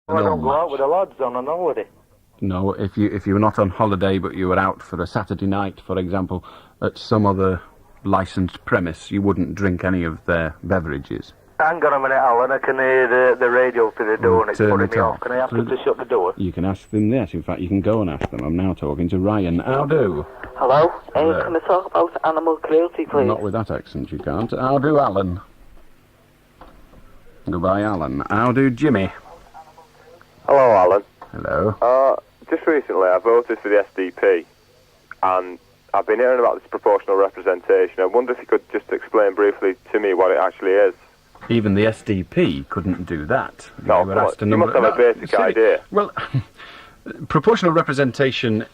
I don't go out with the lads on an holiday. No, if you were not on holiday but you were out for a Saturday night, for example, at some other licensed premise, you wouldn't drink any of their beverages. Hang on a minute, Alan. I can hear the radio through the door and it's putting me off. Can I ask them to shut the door? You can ask them, yes. In fact, you can go and ask them. I'm now talking to Ryan. How do? Hello? Hello. Can I talk about animal cruelty, please? Not with that accent, you can't. How do, Alan? Goodbye, Alan. How do, Jimmy? Hello, Alan. Hello. Just recently I voted for the SDP, and I've been hearing about this proportional representation. I wonder if you could just explain briefly to me what it actually is. Even the SDP couldn't do that. No, you must have a basic idea. Well, proportional representation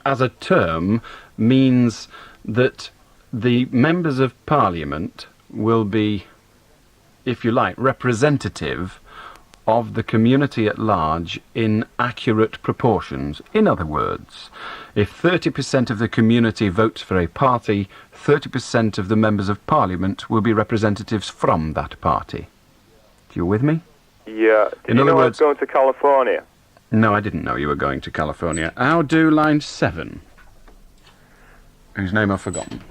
as a term means that the members of Parliament will be, if you like, representative of the community at large in accurate proportions. In other words, if 30% of the community votes for a party, 30% of the members of Parliament will be representatives from that party. You with me? Yeah. Did you know I was going to California? No, I didn't know you were going to California. How do line 7? Whose name I've forgotten.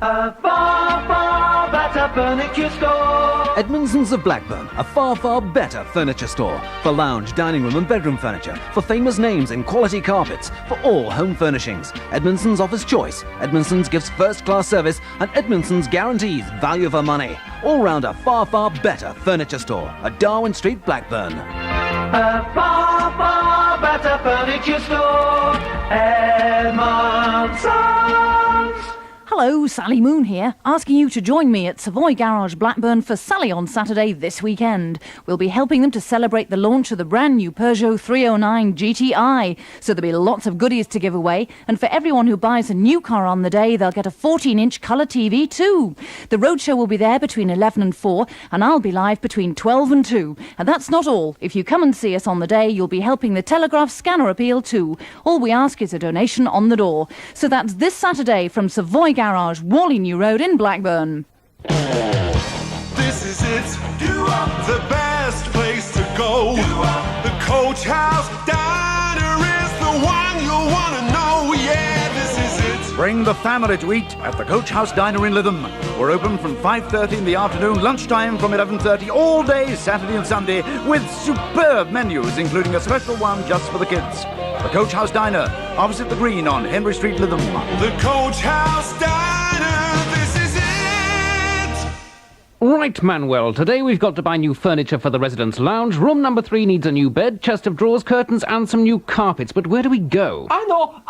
A far, far better furniture store. Edmondson's of Blackburn, a far, far better furniture store. For lounge, dining room and bedroom furniture. For famous names and quality carpets. For all home furnishings. Edmondson's offers choice. Edmondson's gives first-class service. And Edmondson's guarantees value for money. All round a far, far better furniture store. At Darwin Street, Blackburn. A far, far better furniture store. Edmondson's. Hello, Sally Moon here, asking you to join me at Savoy Garage Blackburn for Sally on Saturday this weekend. We'll be helping them to celebrate the launch of the brand new Peugeot 309 GTI. So there'll be lots of goodies to give away, and for everyone who buys a new car on the day, they'll get a 14-inch colour TV too. The roadshow will be there between 11 and 4, and I'll be live between 12 and 2. And that's not all. If you come and see us on the day, you'll be helping the Telegraph scanner appeal too. All we ask is a donation on the door. So that's this Saturday from Savoy Garage, Wally New Road in Blackburn. This is it, the best place to go. The Coach House Diner is the one you'll want to know. Yeah, this is it. Bring the family to eat at the Coach House Diner in Lytham. We're open from 5:30 in the afternoon, lunchtime from 11:30, all day, Saturday and Sunday, with superb menus, including a special one just for the kids. The Coach House Diner, opposite the Green on Henry Street, Lytham. The Coach House Diner, this is it. Right, Manuel, today we've got to buy new furniture for the residence lounge. Room number 3 needs a new bed, chest of drawers, curtains and some new carpets. But where do we go? I know.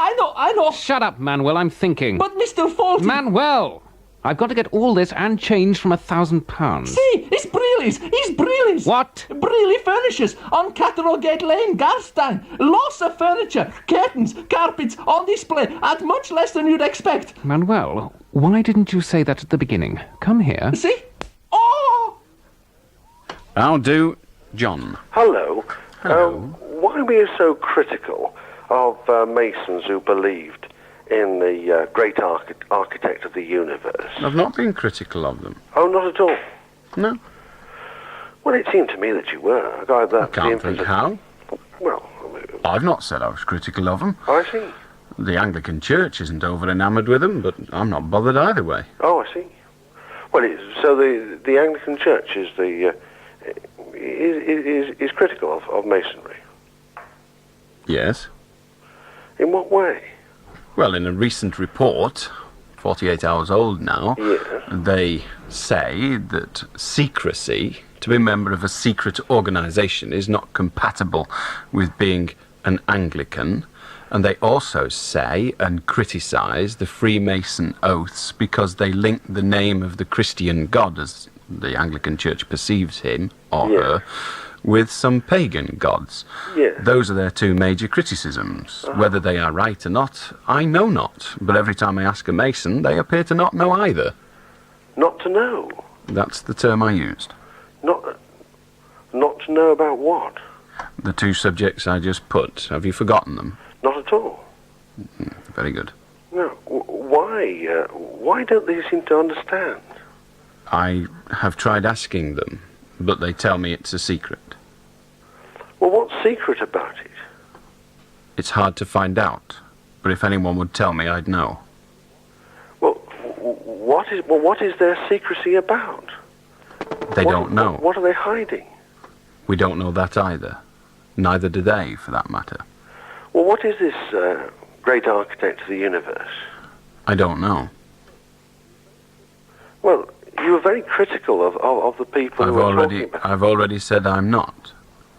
Shut up, Manuel, I'm thinking. But Mr. Fulton... Manuel! I've got to get all this and change from £1,000. See, it's Brealey's. He's Brealey's. What? Brealey Furnishers on Catterall Gate Lane, Garstang. Lots of furniture, curtains, carpets on display at much less than you'd expect. Manuel, why didn't you say that at the beginning? Come here. See? Oh! How do, John? Hello. Hello. Why were you so critical of Masons who believed in the great architect of the universe? I've not been critical of them. Oh, not at all? No. Well, it seemed to me that you were. I can't think how. Well, I've not said I was critical of them. I see. The Anglican Church isn't over enamoured with them, but I'm not bothered either way. Oh, I see. Well, so the Anglican Church is is critical of Masonry. Yes. In what way? Well, in a recent report, 48 hours old now, they say that secrecy, to be a member of a secret organisation, is not compatible with being an Anglican. And they also say and criticise the Freemason oaths because they link the name of the Christian God, as the Anglican Church perceives him or her, with some pagan gods. Those are their two major criticisms. Whether they are right or not, I know not. But every time I ask a Mason, they appear to not know either. Not to know? That's the term I used. Not to know about what? The two subjects I just put. Have you forgotten them? Not at all. Very good. No. Why don't they seem to understand? I have tried asking them, but they tell me it's a secret. Well, what secret about it? It's hard to find out, but if anyone would tell me, I'd know. Well, what is their secrecy about? They don't know. What are they hiding? We don't know that either. Neither do they, for that matter. Well, what is this great architect of the universe? I don't know. Well, you were very critical of the people who are talking about. I've already said I'm not.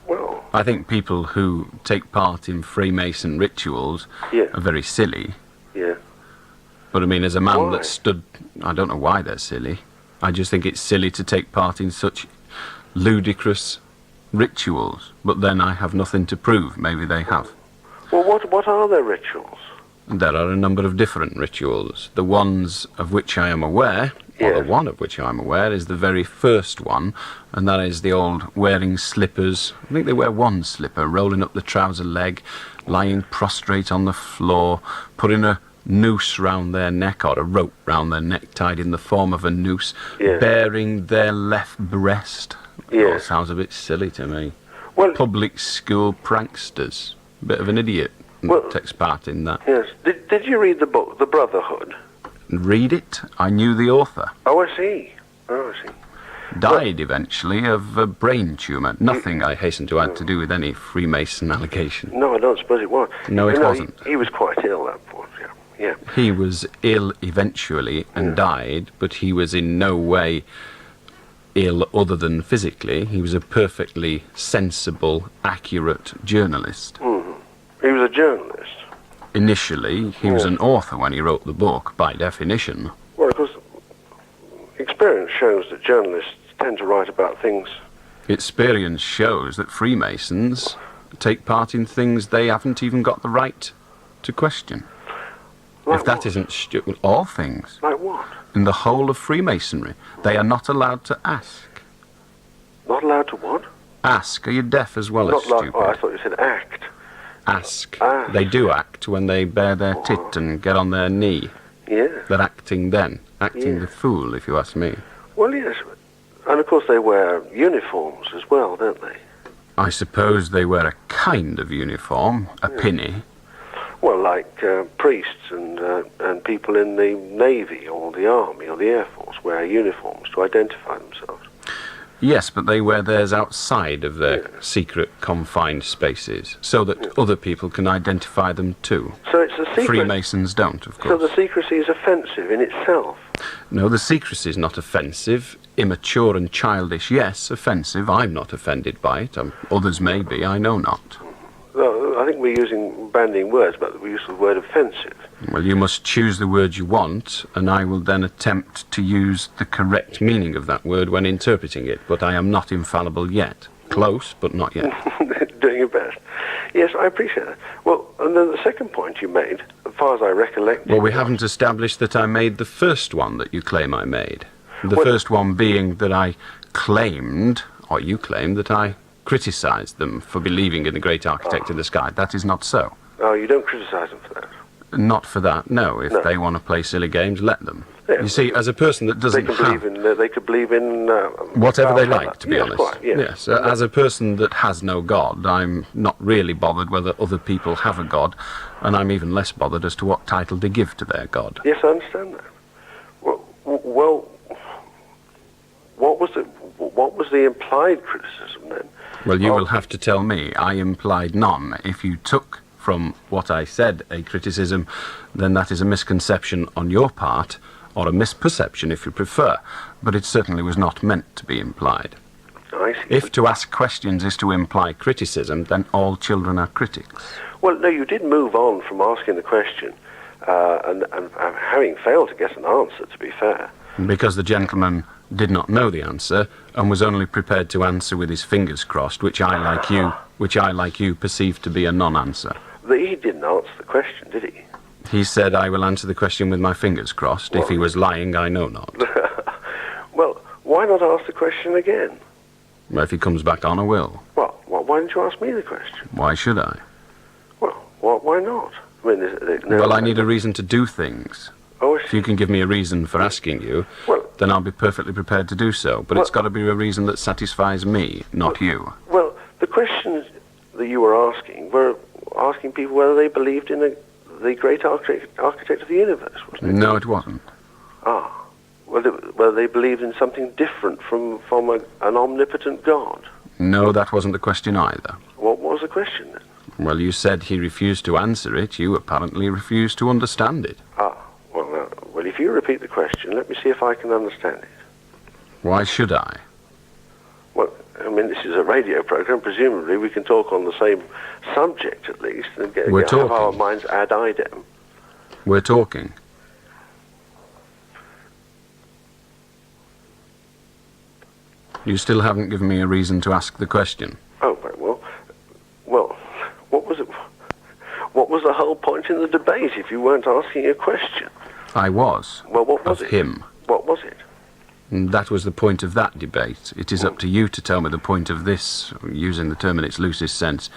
Well, I think people who take part in Freemason rituals are very silly. Yeah. But I mean, as a man Why? that stood... I don't know why they're silly. I just think it's silly to take part in such ludicrous rituals. But then I have nothing to prove. Maybe they have. Well, what are their rituals? There are a number of different rituals. The ones of which I am aware, or the one of which I'm aware, is the very first one, and that is the old wearing slippers. I think they wear one slipper, rolling up the trouser leg, lying prostrate on the floor, putting a noose round their neck, or a rope round their neck tied in the form of a noose, baring their left breast. It all sounds a bit silly to me. Well, public school pranksters. Bit of an idiot takes part in that. Yes. Did you read the book, The Brotherhood? Read it? I knew the author. Oh, I see. Oh, I see. Died eventually of a brain tumour. Nothing, I hasten to add, to do with any Freemason allegation. No, I don't suppose it was. No, it wasn't. He was quite ill, that point, yeah. He was ill eventually and died, but he was in no way ill other than physically. He was a perfectly sensible, accurate journalist. He was a journalist. Initially, he was an author when he wrote the book, by definition. Well, of course, experience shows that journalists tend to write about things. Experience shows that Freemasons take part in things they haven't even got the right to question. Like if that what? isn't all things. Like what? In the whole of Freemasonry, they are not allowed to ask. Not allowed to what? Ask. Are you deaf as well as stupid? Oh, I thought you said act. Ask. They do act when they bare their tit and get on their knee. Yeah. They're acting then. Acting the fool, if you ask me. Well, yes. And, of course, they wear uniforms as well, don't they? I suppose they wear a kind of uniform, a pinny. Well, like priests and people in the Navy or the Army or the Air Force wear uniforms to identify themselves. Yes, but they wear theirs outside of their secret, confined spaces, so that other people can identify them too. So it's a secret. Freemasons don't, of course. So the secrecy is offensive in itself. No, the secrecy is not offensive. Immature and childish, yes. Offensive, I'm not offended by it. Others may be, I know not. No, I think we're using bandying words, but we use the word offensive. Well, you must choose the word you want, and I will then attempt to use the correct meaning of that word when interpreting it, but I am not infallible yet. Close, but not yet. Doing your best. Yes, I appreciate that. Well, and then the second point you made, as far as I recollect... Well, we haven't established that I made the first one that you claim I made. The first one being that I claimed, or you claimed, that I criticised them for believing in the great architect of the sky. That is not so. Oh, you don't criticise them for that? Not for that, no. If they want to play silly games, let them. Yeah. You see, as a person that doesn't they could believe in... whatever they like, to be honest. Quite, yes, as a person that has no God, I'm not really bothered whether other people have a God, and I'm even less bothered as to what title they give to their God. Yes, I understand that. Well, what was the implied criticism then? Well, you will have to tell me. I implied none. If you took from what I said a criticism, then that is a misconception on your part, or a misperception if you prefer, but it certainly was not meant to be implied. I see. If to ask questions is to imply criticism, then all children are critics. Well, no, you did move on from asking the question, and having failed to get an answer, to be fair. Because the gentleman did not know the answer, and was only prepared to answer with his fingers crossed, which I, like you, perceived to be a non-answer. He didn't answer the question, did he? He said, I will answer the question with my fingers crossed. If he was lying, I know not. Well, why not ask the question again? Well, if he comes back on, I will. Well, why didn't you ask me the question? Why should I? Well, why not? I mean, well, I need a reason to do things. Oh, if you can give me a reason for asking you, then I'll be perfectly prepared to do so. But it's got to be a reason that satisfies me, not you. Well, the question that you were asking people whether they believed in the great architect of the universe, wasn't it? No, it wasn't. Ah. Whether they believed in something different from an omnipotent God. No, that wasn't the question either. What was the question then? Well, you said he refused to answer it. You apparently refused to understand it. Well, if you repeat the question, let me see if I can understand it. Why should I? Well, I mean, this is a radio program. Presumably we can talk on the same subject at least and have our minds ad idem. We're talking. You still haven't given me a reason to ask the question. Oh, very well. Well, what was it? What was the whole point in the debate if you weren't asking a question? I was. Well, what was of it? him. What was it? And that was the point of that debate. It is up to you to tell me the point of this, using the term in its loosest sense,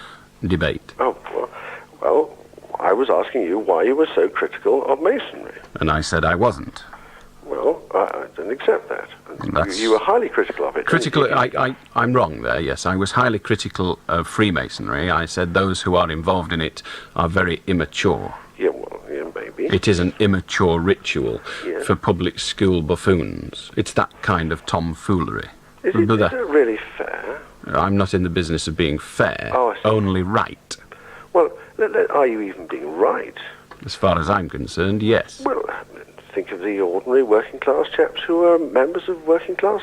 debate. Oh, well, I was asking you why you were so critical of Masonry. And I said I wasn't. Well, I don't accept that. You were highly critical of it. Critical, I'm wrong there, yes. I was highly critical of Freemasonry. I said those who are involved in it are very immature. Yeah, well, yeah, maybe. It is an immature ritual for public school buffoons. It's that kind of tomfoolery. Is it really fair? I'm not in the business of being fair, I see. only right. Well, are you even being right? As far as I'm concerned, yes. Well, think of the ordinary working class chaps who are members of working class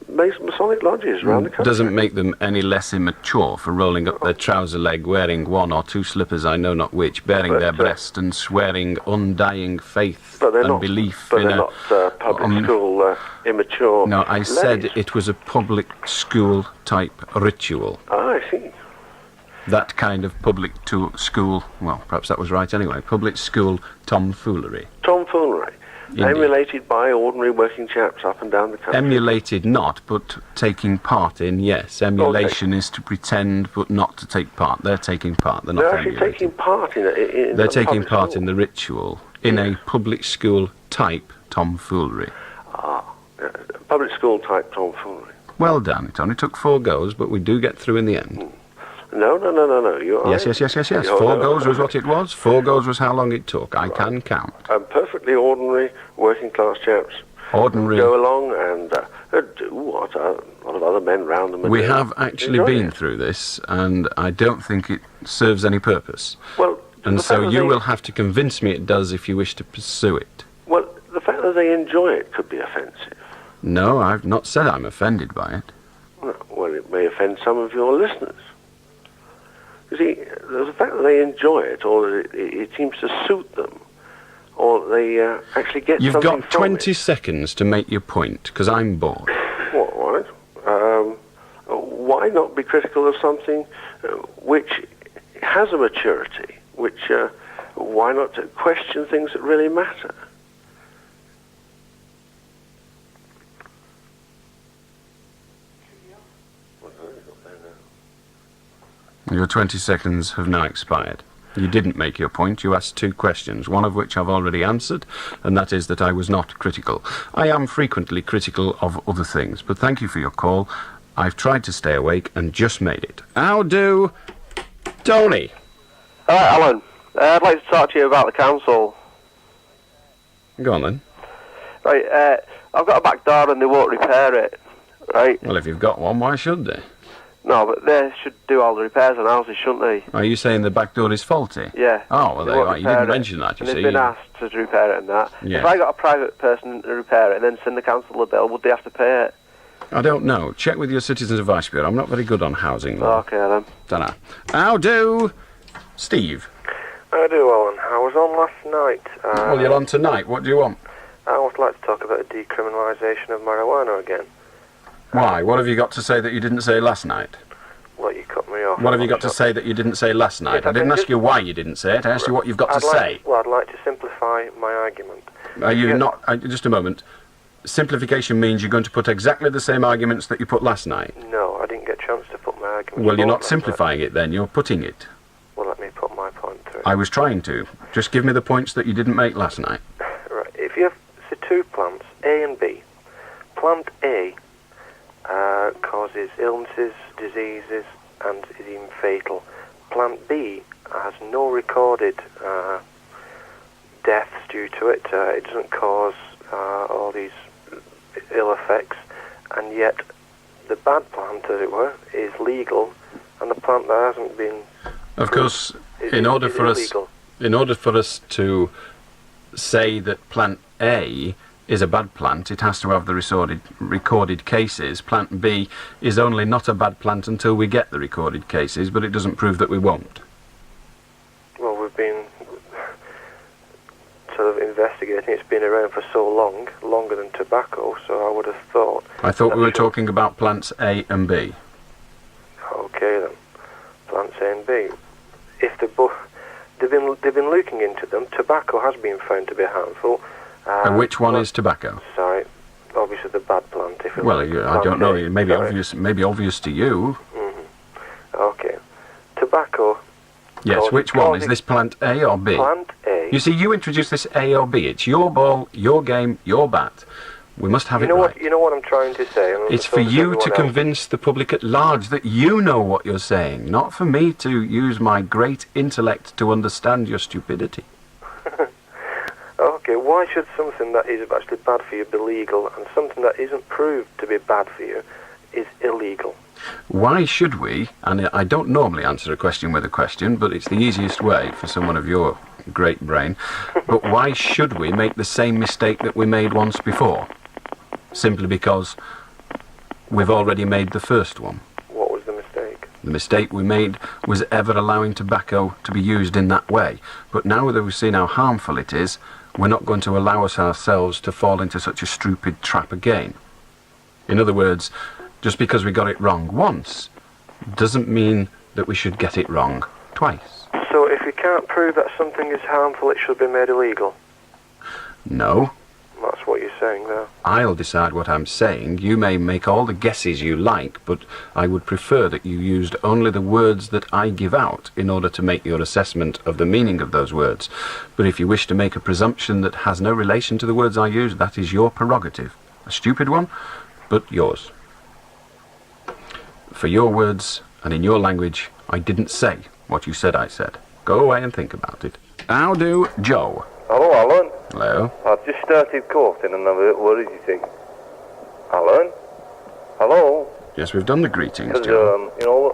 Masonic lodges around the country. Doesn't make them any less immature for rolling up their trouser leg, wearing one or two slippers, I know not which, baring their breast and swearing undying faith and belief in they're not public school immature. No, I said it was a public school type ritual. Ah, I see. That kind of public school, well, perhaps that was right anyway, public school tomfoolery. Tomfoolery. Indeed. Emulated by ordinary working chaps up and down the country. Emulated not, but taking part in, yes. Emulation is to pretend, but not to take part. They're taking part, they're not They're actually taking part in it. They're taking part in the ritual, in a public school type tomfoolery. Public school type tomfoolery. Well done. It only took 4 goes, but we do get through in the end. No. Yes. 4 goes was what it was. 4 goes was how long it took. I can count. Perfectly ordinary working class chaps. Ordinary. Go along and do what a lot of other men round them. We have actually been through this, and I don't think it serves any purpose. Well, and so you will have to convince me it does if you wish to pursue it. Well, the fact that they enjoy it could be offensive. No, I've not said I'm offended by it. Well, it may offend some of your listeners. You see, the fact that they enjoy it, or that it seems to suit them, or they actually get something from it. You've got 20 seconds to make your point, because I'm bored. What? Why not be critical of something which has a maturity? Why not question things that really matter? Your 20 seconds have now expired. You didn't make your point. You asked 2 questions, one of which I've already answered, and that is that I was not critical. I am frequently critical of other things, but thank you for your call. I've tried to stay awake and just made it. How do... Tony? Hello, Alan. I'd like to talk to you about the council. Go on, then. Right, I've got a back door and they won't repair it, right? Well, if you've got one, why should they? No, but they should do all the repairs on houses, shouldn't they? Are you saying the back door is faulty? Yeah. Oh, well, you didn't mention that, you see. They've been asked to repair it and that. Yeah. If I got a private person to repair it and then send the council the bill, would they have to pay it? I don't know. Check with your Citizens Advice Bureau. I'm not very good on housing law. Okay, then. Dunno. How do... Steve? I do, Alan. I was on last night. Well, you're on tonight. What do you want? I would like to talk about the decriminalisation of marijuana again. Why? What have you got to say that you didn't say last night? Well, you cut me off. What have you got to say that you didn't say last night? I didn't ask you why you didn't say it. I asked you what you've got to say. Well, I'd like to simplify my argument. Are you not... just a moment. Simplification means you're going to put exactly the same arguments that you put last night. No, I didn't get a chance to put my argument. Well, you're not simplifying it then. You're putting it. Well, let me put my point through. I was trying to. Just give me the points that you didn't make last night. Right. If you have 2 plants, A and B, plant A causes illnesses, diseases, and is even fatal. plant B has no recorded deaths due to it. It doesn't cause all these ill effects, and yet the bad plant, as it were, is legal, and the plant that hasn't been... Of course, in order for us to say that plant A is a bad plant, it has to have the recorded cases. Plant B is only not a bad plant until we get the recorded cases, but it doesn't prove that we won't. Well, we've been sort of investigating. It's been around for so long, longer than tobacco, so I would have thought... I thought we were talking about plants A and B. Okay then, plants A and B. If they've been looking into them, tobacco has been found to be harmful. And which one is tobacco? Sorry, obviously the bad plant. If it Well, was I don't know. A, It may be obvious to you. Okay, tobacco. Yes, which one? Is this plant A or B? Plant A. You see, you introduced this A or B. It's your ball, your game, your bat. We must have it right. You know what I'm trying to say? It's for you to convince the public at large that you know what you're saying, not for me to use my great intellect to understand your stupidity. Okay, why should something that is actually bad for you be legal, and something that isn't proved to be bad for you is illegal? Why should we, and I don't normally answer a question with a question, but it's the easiest way for someone of your great brain, but why should we make the same mistake that we made once before? Simply because we've already made the first one. What was the mistake? The mistake we made was ever allowing tobacco to be used in that way. But now that we've seen how harmful it is, we're not going to allow ourselves to fall into such a stupid trap again. In other words, just because we got it wrong once doesn't mean that we should get it wrong twice. So if you can't prove that something is harmful, it should be made illegal? No. That's what you're saying there. I'll decide what I'm saying. You may make all the guesses you like, but I would prefer that you used only the words that I give out in order to make your assessment of the meaning of those words. But if you wish to make a presumption that has no relation to the words I use, that is your prerogative. A stupid one, but yours. For your words and in your language, I didn't say what you said I said. Go away and think about it. How do Joe? Hello, Alan. Hello. I've just started courting and I'm a bit worried, you see. Alan? Hello? Yes, we've done the greetings, Joe. You know,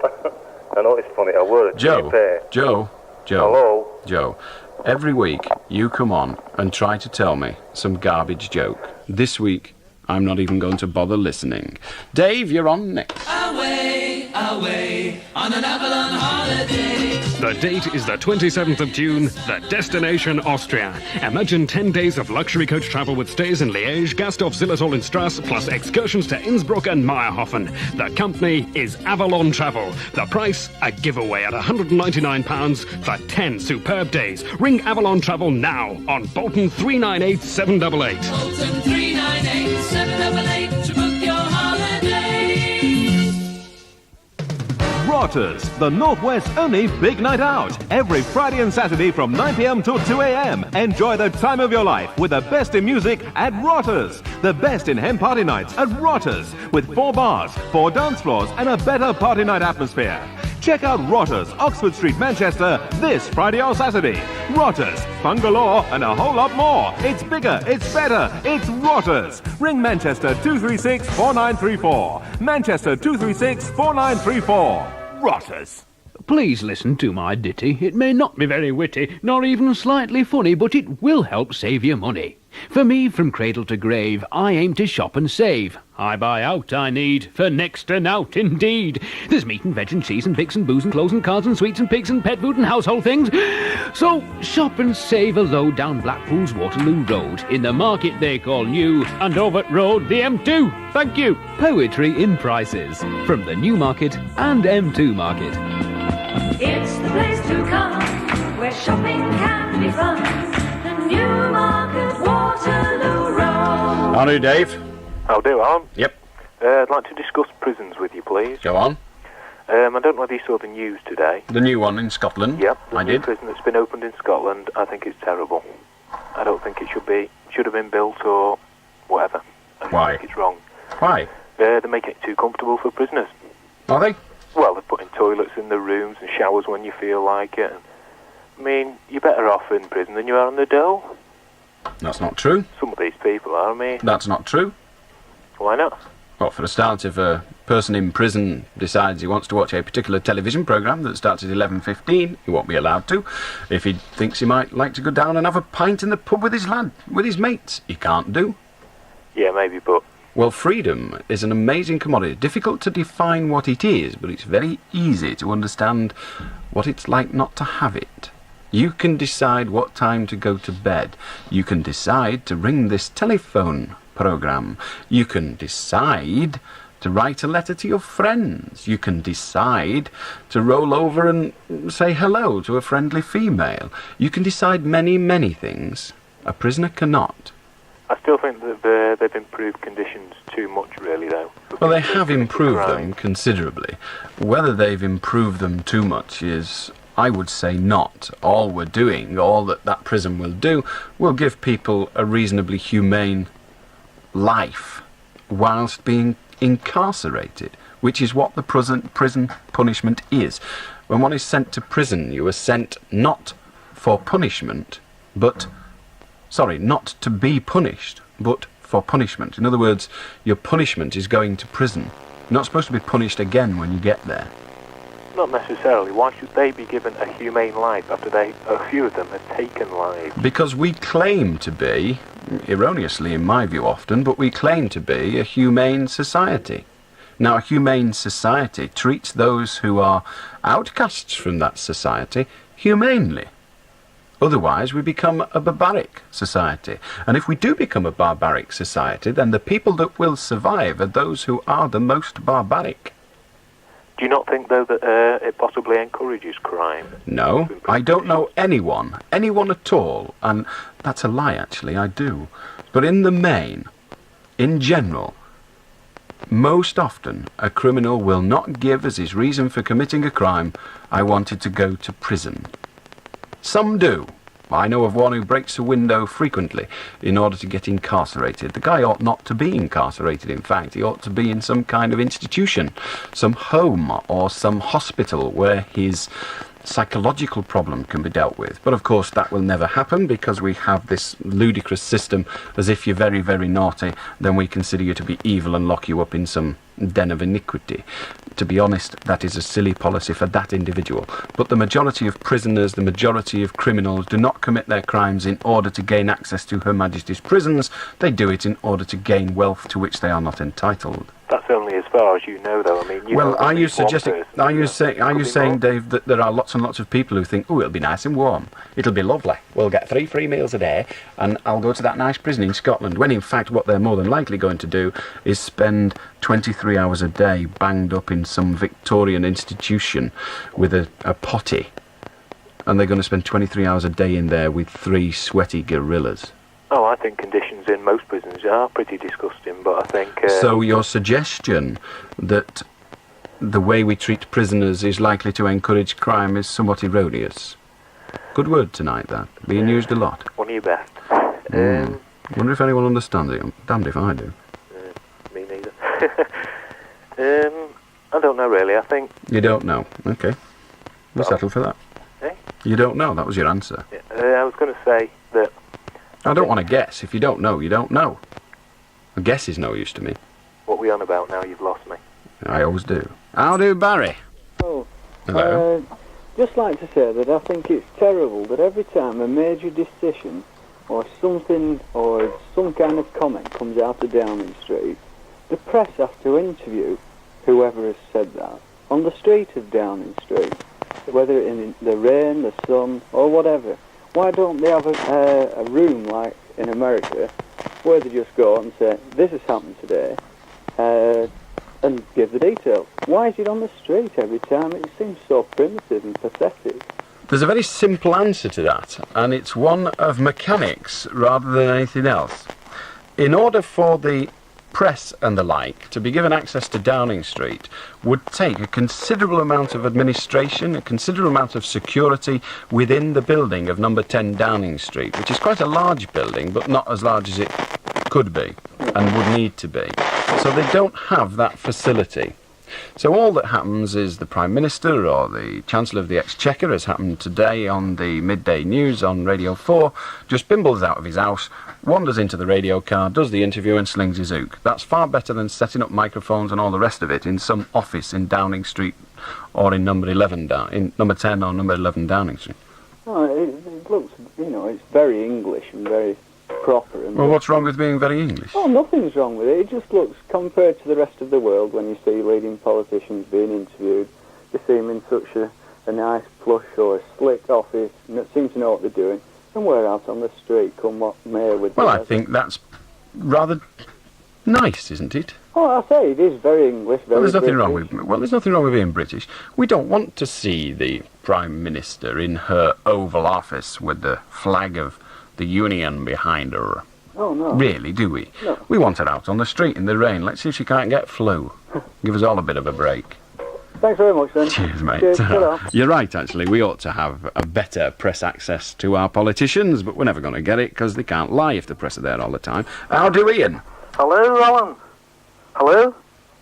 I know it's funny, I wear a Joe. Hello? Joe, every week you come on and try to tell me some garbage joke. This week, I'm not even going to bother listening. Dave, you're on next. Away, away, on an Avalon holiday. The date is the 27th of June, the destination Austria. Imagine 10 days of luxury coach travel with stays in Liège, Gastorf, Zillertal and Strasse, plus excursions to Innsbruck and Meyerhofen. The company is Avalon Travel. The price, a giveaway at £199 for 10 superb days. Ring Avalon Travel now on Bolton 398 788. Bolton 398 788 to book your holiday. Rotters, the Northwest's only big night out. Every Friday and Saturday from 9 p.m. till 2 a.m. Enjoy the time of your life with the best in music at Rotters. The best in hen party nights at Rotters, with 4 bars, 4 dance floors and a better party night atmosphere. Check out Rotters, Oxford Street, Manchester, this Friday or Saturday. Rotters, fun galore and a whole lot more. It's bigger, it's better, it's Rotters. Ring Manchester 236-4934. Manchester 236-4934. Rotters. Please listen to my ditty. It may not be very witty, nor even slightly funny, but it will help save you money. For me, from cradle to grave, I aim to shop and save. I buy out I need, for next to nought indeed. There's meat and veg and cheese and pigs and booze and clothes and cards and sweets and pigs and pet food and household things. So shop and save a load down Blackpool's Waterloo Road, in the market they call New, and Overt Road, the M2. Thank you. Poetry in prices, from the New Market and M2 Market. It's the place to come, where shopping can be fun. The Newmarket Waterloo Road. How do, Dave? How do, Alan? Yep. I'd like to discuss prisons with you, please. Go on. I don't know whether you saw the news today. The new one in Scotland? Yep. I new did. prison that's been opened in Scotland, I think it's terrible. I don't think it should have been built or whatever. Why? I think it's wrong. Why? They're making it too comfortable for prisoners. Are they? Well, they're putting toilets in the rooms and showers when you feel like it. I mean, you're better off in prison than you are on the dole. That's not true. Some of these people are, I mean. That's not true. Why not? Well, for a start, if a person in prison decides he wants to watch a particular television programme that starts at 11:15, he won't be allowed to. If he thinks he might like to go down and have a pint in the pub with his mates, he can't do. Yeah, maybe, but... Well, freedom is an amazing commodity. Difficult to define what it is, but it's very easy to understand what it's like not to have it. You can decide what time to go to bed. You can decide to ring this telephone programme. You can decide to write a letter to your friends. You can decide to roll over and say hello to a friendly female. You can decide many, many things. A prisoner cannot. I still think that they've improved conditions too much, really, though. Well, they have improved them considerably. Whether they've improved them too much is, I would say, not. All we're doing, all that prison will do, will give people a reasonably humane life whilst being incarcerated, which is what the prison punishment is. When one is sent to prison, you are sent not for punishment, but... Sorry, not to be punished, but for punishment. In other words, your punishment is going to prison. You're not supposed to be punished again when you get there. Not necessarily. Why should they be given a humane life after a few of them have taken lives? Because we claim to be, erroneously in my view often, but we claim to be a humane society. Now, a humane society treats those who are outcasts from that society humanely. Otherwise, we become a barbaric society. And if we do become a barbaric society, then the people that will survive are those who are the most barbaric. Do you not think, though, that it possibly encourages crime? No, I don't know anyone at all, and that's a lie, actually, I do. But in the main, in general, most often a criminal will not give as his reason for committing a crime, I wanted to go to prison. Some do. I know of one who breaks a window frequently in order to get incarcerated. The guy ought not to be incarcerated, in fact. He ought to be in some kind of institution, some home or some hospital where his psychological problem can be dealt with. But of course that will never happen because we have this ludicrous system as if you're very, very naughty, then we consider you to be evil and lock you up in some den of iniquity. To be honest, that is a silly policy for that individual. But the majority of prisoners, the majority of criminals do not commit their crimes in order to gain access to Her Majesty's prisons. They do it in order to gain wealth to which they are not entitled. That's only as far as you know, though. I mean, well, are you suggesting? Are you saying, Dave, that there are lots and lots of people who think, oh, it'll be nice and warm, it'll be lovely, we'll get 3 free meals a day, and I'll go to that nice prison in Scotland? When in fact, what they're more than likely going to do is spend 23 hours a day banged up in some Victorian institution with a potty, and they're going to spend 23 hours a day in there with 3 sweaty gorillas. Oh, I think conditions in most prisons are pretty disgusting, but I think... So your suggestion that the way we treat prisoners is likely to encourage crime is somewhat erroneous. Good word tonight, that. Being used a lot. One of your best. Wonder if anyone understands it. I'm damned if I do. Me neither. I don't know, really. I think... You don't know. Okay. We'll settle for that. Eh? You don't know. That was your answer. Yeah, I was going to say that... I don't want to guess. If you don't know, you don't know. A guess is no use to me. What are we on about now? You've lost me. I always do. How do, Barry? Oh, hello. Just like to say that I think it's terrible that every time a major decision or something or some kind of comment comes out of Downing Street, the press has to interview whoever has said that on the street of Downing Street, whether in the rain, the sun, or whatever. Why don't they have a room like in America where they just go and say, this has happened today, and give the details? Why is it on the street every time? It seems so primitive and pathetic. There's a very simple answer to that, and it's one of mechanics rather than anything else. In order for the press and the like to be given access to Downing Street would take a considerable amount of administration, a considerable amount of security within the building of number 10 Downing Street, which is quite a large building, but not as large as it could be and would need to be. So they don't have that facility. So all that happens is the Prime Minister or the Chancellor of the Exchequer, as happened today on the midday news on Radio 4, just bimbles out of his house, wanders into the radio car, does the interview and slings his ook. That's far better than setting up microphones and all the rest of it in some office in Downing Street or in number 11 in number 10 or number 11 Downing Street. Oh, it looks, it's very English and very proper. And well, what's wrong with being very English? Oh, nothing's wrong with it. It just looks, compared to the rest of the world, when you see leading politicians being interviewed, they seem in such a nice, plush or a slick office and seem to know what they're doing. And we're out on the street, come what may with Well, I think that's rather nice, isn't it? Oh, I say, it is very English, very there's nothing British. wrong with there's nothing wrong with being British. We don't want to see the Prime Minister in her Oval Office with the flag of the Union behind her. Oh, no. Really, do we? No. We want her out on the street in the rain. Let's see if she can't get flu. Give us all a bit of a break. Thanks very much, then. Cheers, mate. Cheers, ta-ra. You're right, actually. We ought to have a better press access to our politicians, but we're never going to get it because they can't lie if the press are there all the time. How do, Ian? Hello, Alan. Hello?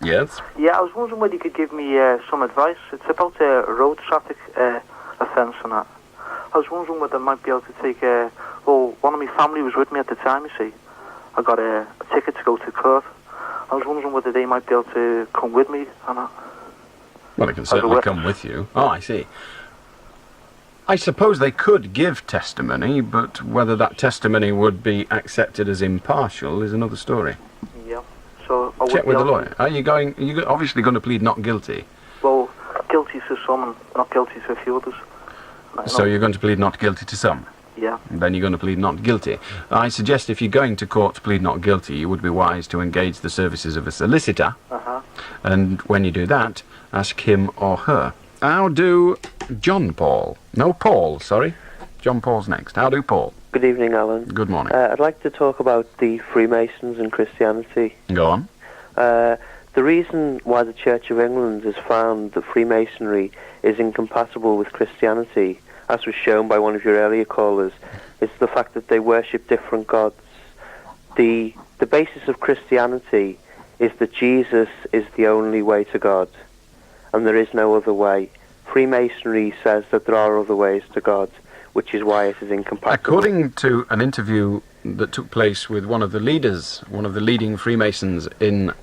Yes? Yeah, I was wondering whether you could give me some advice. It's about a road traffic offence and that. I was wondering whether I might be able to take one of my family was with me at the time, you see. I got a ticket to go to court. I was wondering whether they might be able to come with me and that. Well, they can certainly come with you. Oh, I see. I suppose they could give testimony, but whether that testimony would be accepted as impartial is another story. Yeah. So I Check with the lawyer. Are you obviously going to plead not guilty? Well, guilty to some and not guilty to a few others. So you're going to plead not guilty to some? Yeah. And then you're going to plead not guilty. I suggest if you're going to court to plead not guilty, you would be wise to engage the services of a solicitor. Uh-huh. And when you do that, ask him or her. How do John Paul? No, Paul, sorry. John Paul's next. How do Paul? Good evening, Alan. Good morning. I'd like to talk about the Freemasons and Christianity. Go on. The reason why the Church of England has found that Freemasonry is incompatible with Christianity, as was shown by one of your earlier callers, is the fact that they worship different gods. The basis of Christianity is that Jesus is the only way to God, and there is no other way. Freemasonry says that there are other ways to God, which is why it is incompatible. According to an interview that took place with one of the leaders, one of the leading Freemasons in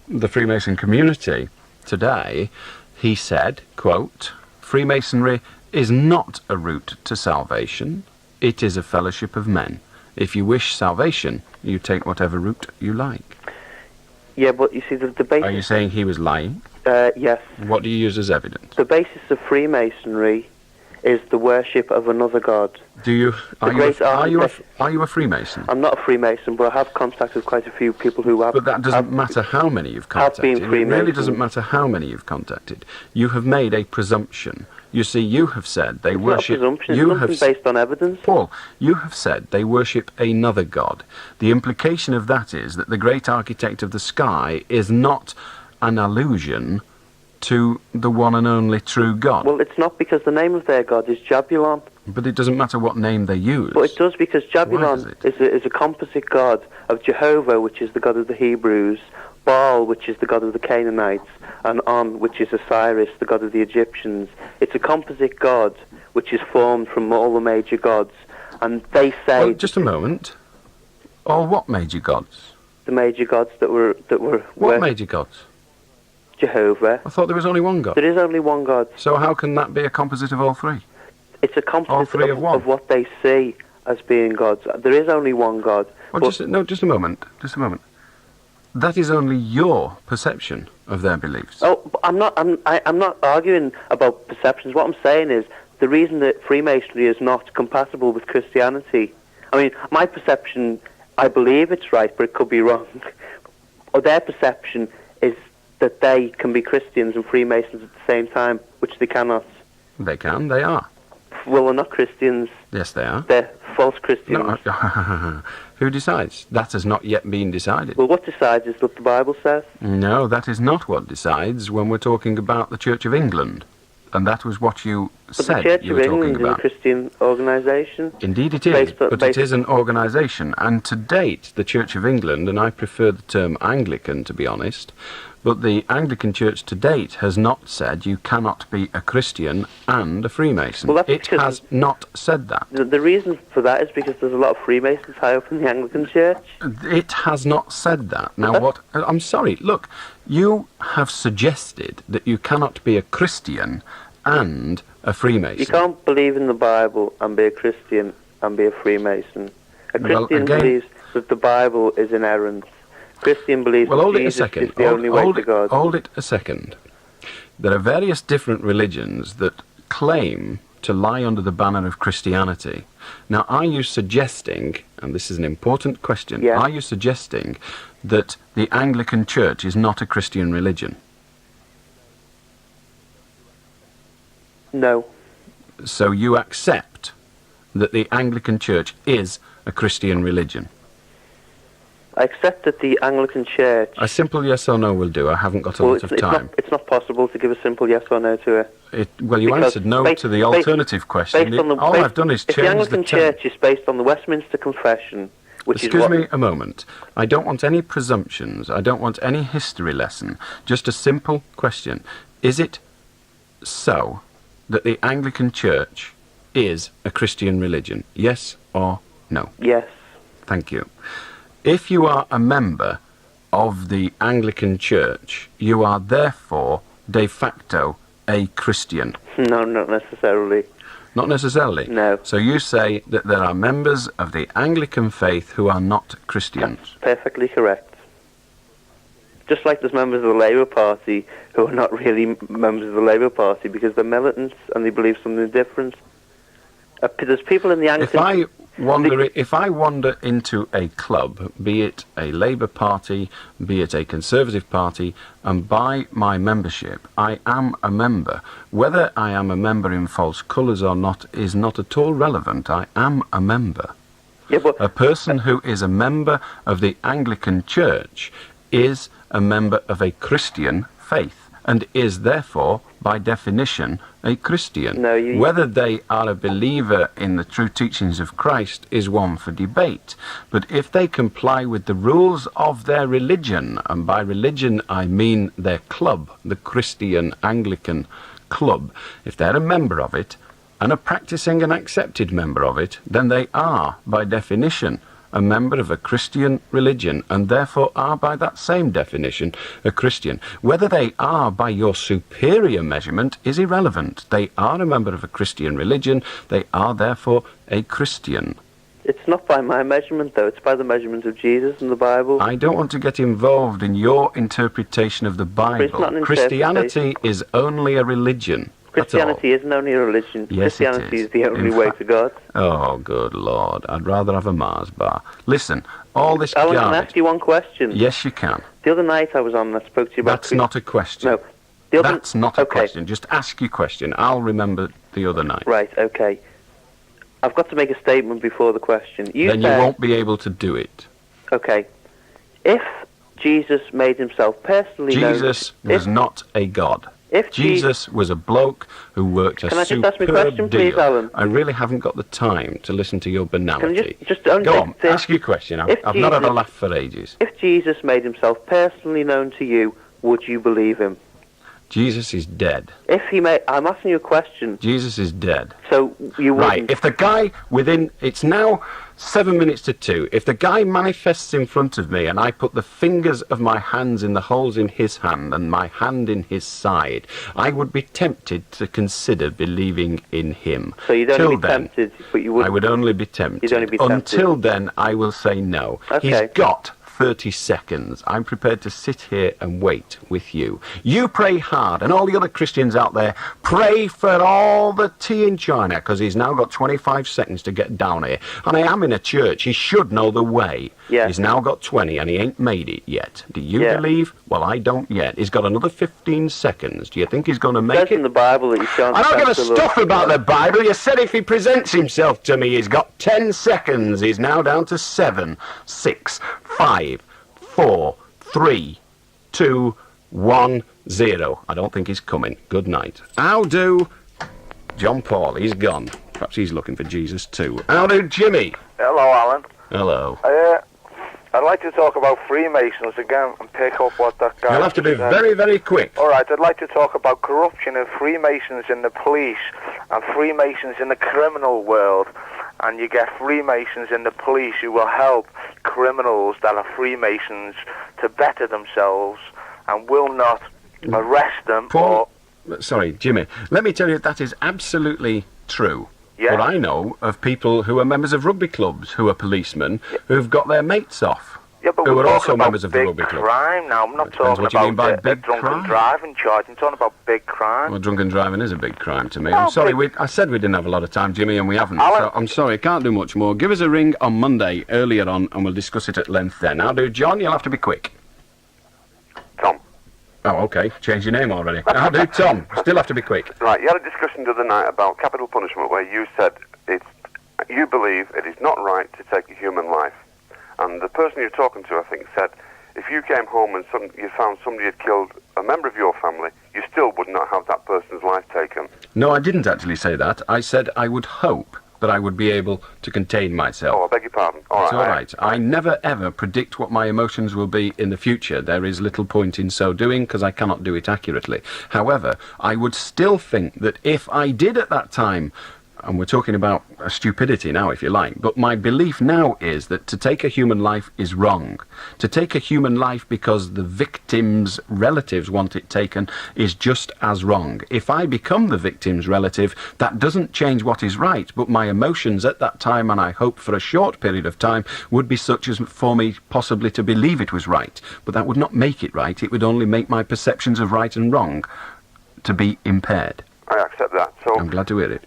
the Freemason community today, he said, quote, Freemasonry is not a route to salvation. It is a fellowship of men. If you wish salvation, you take whatever route you like. Yeah, but you see, the basis... Are you saying he was lying? Yes. What do you use as evidence? The basis of Freemasonry is the worship of another god. Do you... Are you a Freemason? I'm not a Freemason, but I have contact with quite a few people who have... But that doesn't matter how many you've contacted. Have been Freemasons. It really doesn't matter how many you've contacted. You have made a presumption. You see, you have said they worship... Not a presumption, it's based on evidence. Paul, you have said they worship another god. The implication of that is that the great architect of the sky is not an allusion to the one and only true God. Well, it's not, because the name of their god is Jahbulon. But it doesn't matter what name they use. But it does, because Jahbulon is a composite god of Jehovah, which is the god of the Hebrews, Baal, which is the god of the Canaanites, and On, which is Osiris, the god of the Egyptians. It's a composite god which is formed from all the major gods. And they say... Well, just a moment. All what major gods? The major gods that were... What major gods? Jehovah. I thought there was only one God. There is only one God. So how can that be a composite of all three? It's a composite all three of what they see as being gods. There is only one God. Well, just a moment. Just a moment. That is only your perception of their beliefs. Oh, but I'm not arguing about perceptions. What I'm saying is the reason that Freemasonry is not compatible with Christianity. I mean, my perception, I believe it's right, but it could be wrong. Or their perception is that they can be Christians and Freemasons at the same time, which they cannot. They can. They are. Well, they're not Christians. Yes, they are. They're false Christians. No. Who decides? That has not yet been decided. Well, what decides is what the Bible says. No, that is not what decides when we're talking about the Church of England. And that was what you said you were talking about. The Church of England is a Christian organisation. Indeed it is, but it is an organisation. And to date, the Church of England, and I prefer the term Anglican, to be honest, But the Anglican Church to date has not said you cannot be a Christian and a Freemason. Well, that's it because has not said that. The reason for that is because there's a lot of Freemasons high up in the Anglican Church. It has not said that. Now, what... I'm sorry, look, you have suggested that you cannot be a Christian and a Freemason. You can't believe in the Bible and be a Christian and be a Freemason. A Christian believes that the Bible is inerrant. Christian believes that Jesus is the only way to God. Hold it a second. There are various different religions that claim to lie under the banner of Christianity. Now, are you suggesting, and this is an important question, are you suggesting that the Anglican Church is not a Christian religion? No. So you accept that the Anglican Church is a Christian religion? I accept that the Anglican Church... A simple yes or no will do. I haven't got a lot of time. It's not possible to give a simple yes or no to it. Well, you answered no to the alternative question. All I've done is change the If the Anglican Church is based on the Westminster Confession, which is what... Excuse me a moment. I don't want any presumptions. I don't want any history lesson. Just a simple question. Is it so that the Anglican Church is a Christian religion? Yes or no? Yes. Thank you. If you are a member of the Anglican Church, you are therefore de facto a Christian. No, not necessarily. Not necessarily? No. So you say that there are members of the Anglican faith who are not Christians? That's perfectly correct. Just like there's members of the Labour Party who are not really members of the Labour Party because they're militants and they believe something different. There's people in the Anglican... If I wander into a club, be it a Labour Party, be it a Conservative Party, and buy my membership, I am a member. Whether I am a member in false colours or not is not at all relevant. I am a member. Yeah, but a person who is a member of the Anglican Church is a member of a Christian faith, and is therefore, by definition, a Christian. Whether they are a believer in the true teachings of Christ is one for debate. But if they comply with the rules of their religion, and by religion I mean their club, the Christian Anglican club, if they're a member of it, and a practicing and accepted member of it, then they are, by definition, a member of a Christian religion, and therefore are by that same definition a Christian. Whether they are by your superior measurement is irrelevant. They are a member of a Christian religion, they are therefore a Christian. It's not by my measurement, though. It's by the measurement of Jesus and the Bible. I don't want to get involved in your interpretation of the Bible. It's not an Christianity is only a religion. Christianity isn't only a religion. Yes, Christianity is the only way to God. Oh, good Lord. I'd rather have a Mars bar. Listen, all this Alan, garbage... can I ask you one question? Yes, you can. The other night I was on and I spoke to you about... That's not a question. No. That's not a question. Just ask your question. I'll remember the other night. Right, okay. I've got to make a statement before the question. Then you won't be able to do it. Okay. If Jesus made himself personally known... Jesus was not a god. If Jesus was a bloke who worked a superb deal. Can I just ask me a question, please, Alan? I really haven't got the time to listen to your banality. Go on, ask your question. I've not had a laugh for ages. If Jesus made himself personally known to you, would you believe him? Jesus is dead. If he made... I'm asking you a question. Jesus is dead. So you wouldn't... Right, if the guy within... It's now 7 minutes to 2. If the guy manifests in front of me and I put the fingers of my hands in the holes in his hand and my hand in his side, I would be tempted to consider believing in him. So you'd only be tempted, but you wouldn't... I would only be tempted. You'd only be tempted. Until then, I will say no. Okay. He's got 30 seconds. I'm prepared to sit here and wait with you. You pray hard, and all the other Christians out there, pray for all the tea in China, because he's now got 25 seconds to get down here. And I am in a church. He should know the way. Yeah. He's now got 20, and he ain't made it yet. Do you believe? Well, I don't yet. He's got another 15 seconds. Do you think he's going to make it? It says in the Bible that you shan't... I don't give a stuff about the Bible. You said if he presents himself to me, he's got 10 seconds. He's now down to 7, 6, 5, 4, 3, 2, 1, 0. I don't think he's coming. Good night. How do John Paul? He's gone. Perhaps he's looking for Jesus too. How do Jimmy? Hello, Alan. Hello. I'd like to talk about Freemasons again and pick up what that guy You'll have to be said. very, very quick. All right, I'd like to talk about corruption of Freemasons in the police and Freemasons in the criminal world. And you get Freemasons in the police who will help criminals that are Freemasons to better themselves and will not arrest them. Paul, sorry, Jimmy, let me tell you that is absolutely true. Yeah. But I know of people who are members of rugby clubs, who are policemen, who've got their mates off, Yeah, but who we're are also talking about members of the big rugby club. crime now. I'm not Depends talking what you mean by about big drunken crime. driving charge. I'm talking about big crime. Well, drunken driving is a big crime to me. No, I'm sorry, but- I said we didn't have a lot of time, Jimmy, and we haven't. Alan- So I'm sorry, I can't do much more. Give us a ring on Monday, earlier on, and we'll discuss it at length then. I'll do John, you'll have to be quick. Tom. Oh, OK. Change your name already. I'll do Tom. Still have to be quick. Right, you had a discussion the other night about capital punishment where you said you believe it is not right to take a human life. And the person you're talking to, I think, said if you came home and you found somebody had killed a member of your family, you still would not have that person's life taken. No, I didn't actually say that. I said I would hope that I would be able to contain myself. Oh, I beg your pardon. It's all right. I never, ever predict what my emotions will be in the future. There is little point in so doing because I cannot do it accurately. However, I would still think that if I did at that time, and we're talking about stupidity now, if you like, but my belief now is that to take a human life is wrong. To take a human life because the victim's relatives want it taken is just as wrong. If I become the victim's relative, that doesn't change what is right, but my emotions at that time, and I hope for a short period of time, would be such as for me possibly to believe it was right. But that would not make it right. It would only make my perceptions of right and wrong to be impaired. I accept that. So I'm glad to hear it.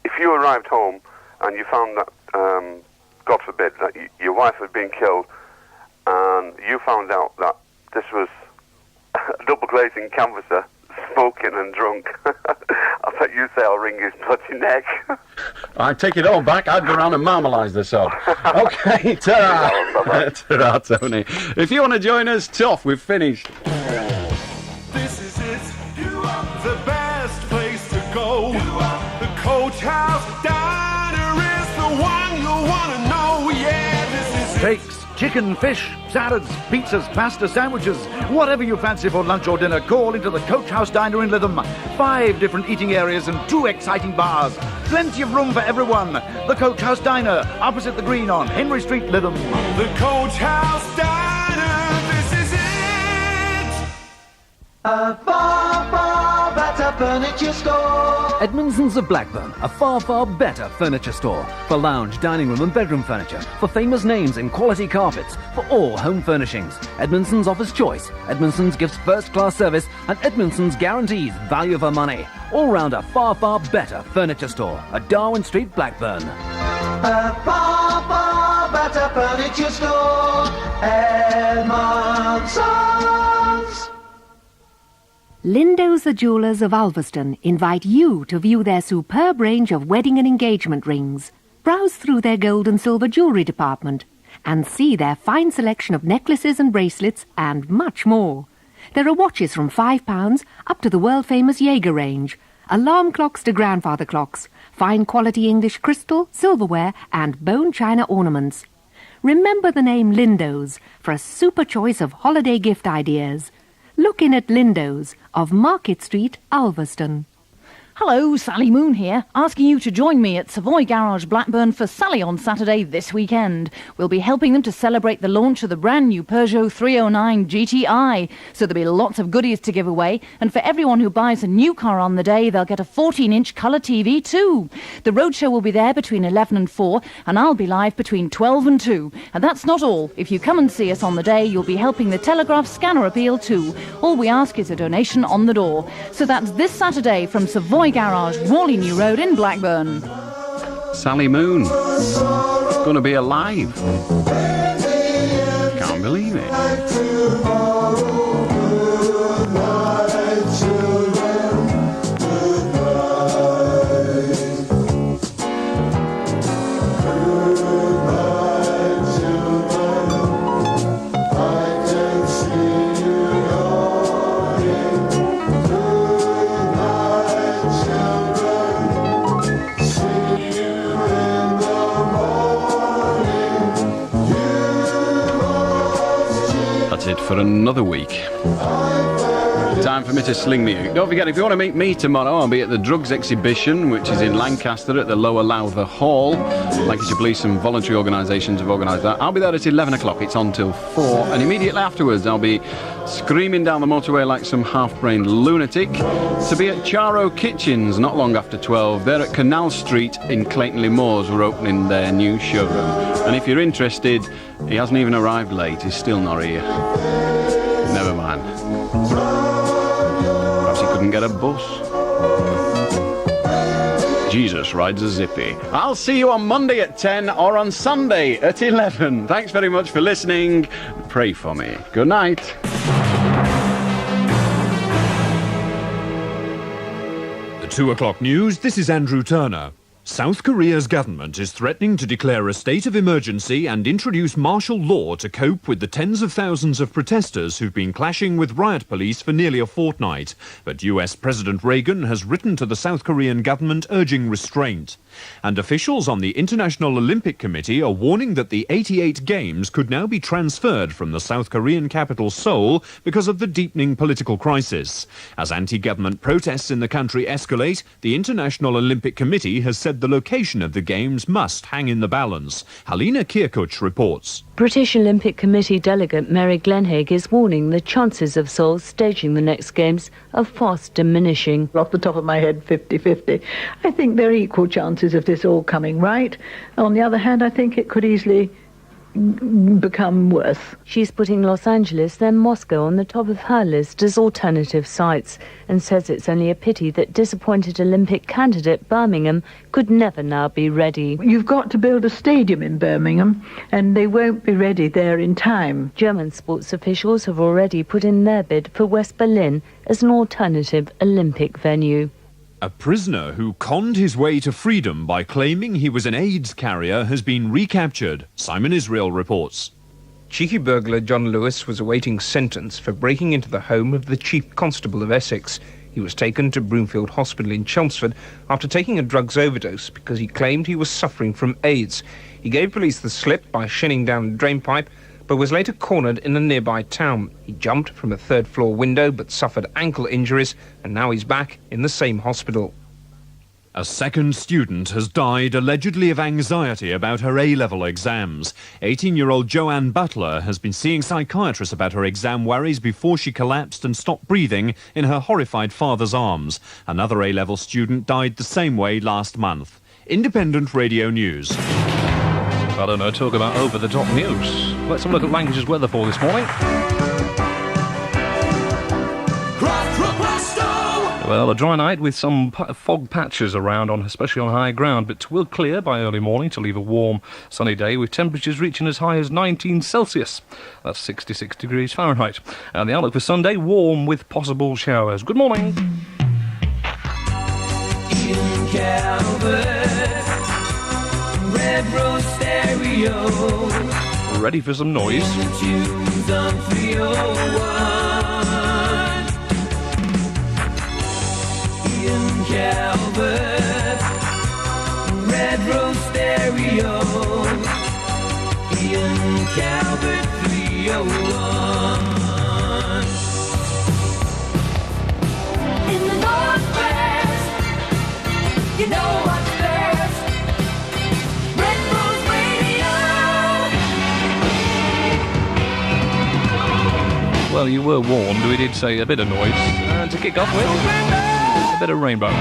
If you arrived home and you found that, God forbid, that your wife had been killed, and you found out that this was a double-glazing canvasser, smoking and drunk, I bet you'd say I'll wring his bloody neck. I take it all back. I'd go around and marmalise the sod. OK, ta-ra. Ta-ra, Tony. If you want to join us, tough, we've finished. This is it, the best place to go. The Coach House Diner is the one you'll want to know. Yeah, this is it. Steaks, chicken, fish, salads, pizzas, pasta, sandwiches, whatever you fancy for lunch or dinner, call into the Coach House Diner in Lytham. 5 different eating areas and 2 exciting bars. Plenty of room for everyone. The Coach House Diner, opposite the Green on Henry Street, Lytham. The Coach House Diner, this is it. A far, far better furniture store. Edmondson's of Blackburn, a far, far better furniture store. For lounge, dining room and bedroom furniture. For famous names in quality carpets. For all home furnishings. Edmondson's offers choice. Edmondson's gives first-class service. And Edmondson's guarantees value for money. All round a far, far better furniture store. At Darwin Street, Blackburn. A far, far better furniture store. Edmondson's. Lindo's the Jewellers of Ulverston invite you to view their superb range of wedding and engagement rings. Browse through their gold and silver jewellery department and see their fine selection of necklaces and bracelets and much more. There are watches from £5 up to the world-famous Jaeger range, alarm clocks to grandfather clocks, fine quality English crystal, silverware and bone china ornaments. Remember the name Lindo's for a super choice of holiday gift ideas. Look in at Lindo's of Market Street, Ulverston. Hello, Sally Moon here, asking you to join me at Savoy Garage Blackburn for Sally on Saturday this weekend. We'll be helping them to celebrate the launch of the brand new Peugeot 309 GTI. So there'll be lots of goodies to give away, and for everyone who buys a new car on the day, they'll get a 14-inch colour TV too. The roadshow will be there between 11 and 4, and I'll be live between 12 and 2. And that's not all. If you come and see us on the day, you'll be helping the Telegraph scanner appeal too. All we ask is a donation on the door. So that's this Saturday from Savoy Garage, Rawley New Road in Blackburn. Sally Moon. Going to be alive. Can't believe it. See you in the morning. You for another week. Time for me to sling me out. Don't forget, if you want to meet me tomorrow, I'll be at the Drugs Exhibition, which is in Lancaster at the Lower Lowther Hall. Lancashire Police and voluntary organisations have organised that. I'll be there at 11 o'clock. It's on till 4. And immediately afterwards, I'll be screaming down the motorway like some half-brained lunatic to be at Charo Kitchens not long after 12. They're at Canal Street in Clayton-le Moors. We're opening their new showroom. And if you're interested, he hasn't even arrived late. He's still not here. Never mind. Perhaps he couldn't get a bus. Jesus rides a zippy. I'll see you on Monday at 10 or on Sunday at 11. Thanks very much for listening. Pray for me. Good night. The 2 o'clock news, this is Andrew Turner. South Korea's government is threatening to declare a state of emergency and introduce martial law to cope with the tens of thousands of protesters who've been clashing with riot police for nearly a fortnight. But US President Reagan has written to the South Korean government urging restraint. And officials on the International Olympic Committee are warning that the 88 Games could now be transferred from the South Korean capital Seoul because of the deepening political crisis. As anti-government protests in the country escalate, the International Olympic Committee has said the location of the Games must hang in the balance. Halina Kirkuch reports. British Olympic Committee delegate Mary Glenhaig is warning the chances of Seoul staging the next Games are fast diminishing. Off the top of my head, 50-50. I think there are equal chances of this all coming right. On the other hand, I think it could easily become worse. She's putting Los Angeles, then Moscow, on the top of her list as alternative sites, and says it's only a pity that disappointed Olympic candidate Birmingham could never now be ready. You've got to build a stadium in Birmingham, and they won't be ready there in time. German sports officials have already put in their bid for West Berlin as an alternative Olympic venue. A prisoner who conned his way to freedom by claiming he was an AIDS carrier has been recaptured. Simon Israel reports. Cheeky burglar John Lewis was awaiting sentence for breaking into the home of the Chief Constable of Essex. He was taken to Broomfield Hospital in Chelmsford after taking a drugs overdose because he claimed he was suffering from AIDS. He gave police the slip by shinning down a drainpipe, but was later cornered in a nearby town. He jumped from a third-floor window but suffered ankle injuries, and now he's back in the same hospital. A second student has died allegedly of anxiety about her A-level exams. 18-year-old Joanne Butler has been seeing psychiatrists about her exam worries before she collapsed and stopped breathing in her horrified father's arms. Another A-level student died the same way last month. Independent Radio News. I don't know, talk about over-the-top news. Let's have a look at Lancashire's weather for this morning. Well, a dry night with some fog patches around, especially on high ground, but will clear by early morning to leave a warm, sunny day with temperatures reaching as high as 19 Celsius. That's 66 degrees Fahrenheit. And the outlook for Sunday, warm with possible showers. Good morning. Ian Calvert, Red Rose Stereo. Ready for some noise. Tunes on 301. Ian Calvert, Red Rose Stereo. Ian Calvert 301. In the Northwest, you know what's best. Red Rose Radio. Well, you were warned. We did say a bit of noise. And to kick off with, a bit of rainbow.